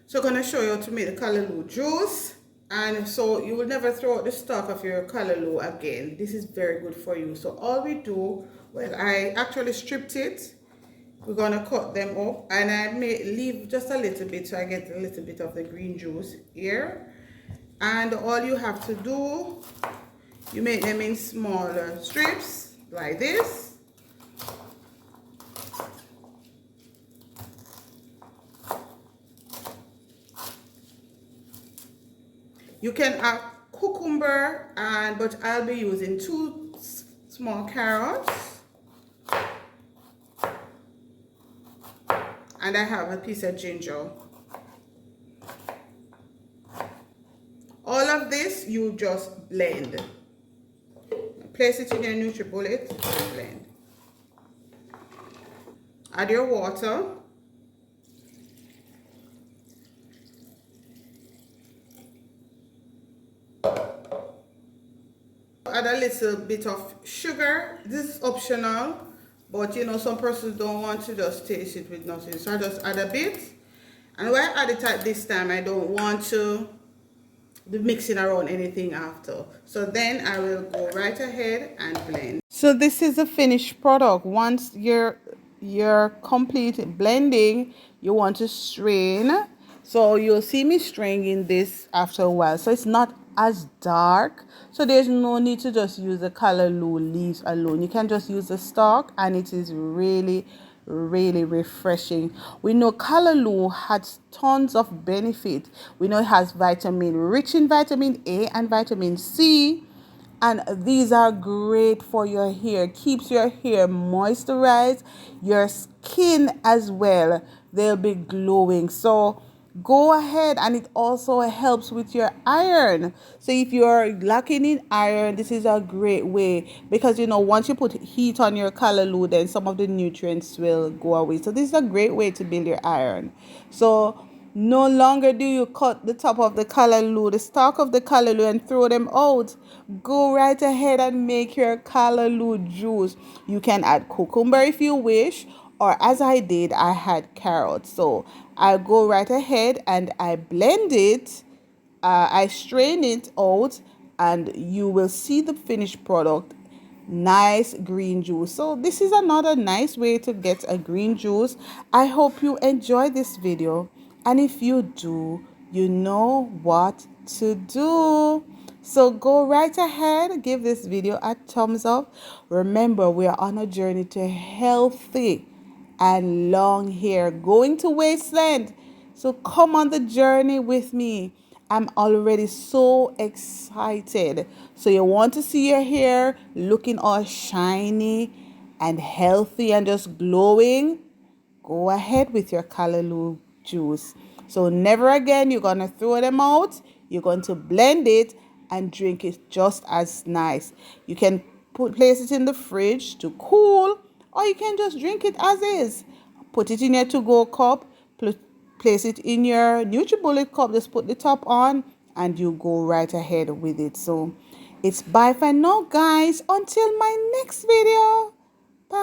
So I'm going to show you how to make the callaloo juice. And so you will never throw out the stock of your callaloo again. This is very good for you. So all we do, well, I actually stripped it. We're going to cut them up. And I may leave just a little bit so I get a little bit of the green juice here. And all you have to do, you make them in smaller strips like this. You can add cucumber, but I'll be using 2 small carrots. And I have a piece of ginger. All of this you just blend. Place it in your NutriBullet and blend. Add your water. Add a little bit of sugar. This is optional, but you know some persons don't want to just taste it with nothing, so I just add a bit. And when I add it at this time, I don't want to be mixing around anything after, so then I will go right ahead and blend. So this is the finished product. Once you're complete blending, you want to strain. So you'll see me straining this after a while, so it's not as dark, so there's no need to just use the callaloo leaves alone. You can just use the stalk, and it is really refreshing. We know callaloo has tons of benefit. We know it has rich in vitamin A and vitamin C, and these are great for your hair. Keeps your hair moisturized, your skin as well, they'll be glowing. So go ahead, and it also helps with your iron. So if you're lacking in iron, this is a great way, because you know once you put heat on your callaloo, then some of the nutrients will go away. So this is a great way to build your iron. So no longer do you cut the top of the callaloo, the stalk of the callaloo, and throw them out. Go right ahead and make your callaloo juice. You can add cucumber if you wish, or as I did, I had carrots. So I go right ahead and I blend it. I strain it out, and you will see the finished product. Nice green juice. So this is another nice way to get a green juice. I hope you enjoy this video, and if you do, you know what to do. So go right ahead, give this video a thumbs up. Remember, we are on a journey to healthy and long hair, going to wasteland. So come on the journey with me. I'm already so excited. So you want to see your hair looking all shiny and healthy and just glowing? Go ahead with your callaloo juice. So never again you're going to throw them out. You're going to blend it and drink it just as nice. You can place it in the fridge to cool, or you can just drink it as is. Put it in your to-go cup, place it in your NutriBullet cup, just put the top on, and you go right ahead with it. So it's bye for now, guys. Until my next video.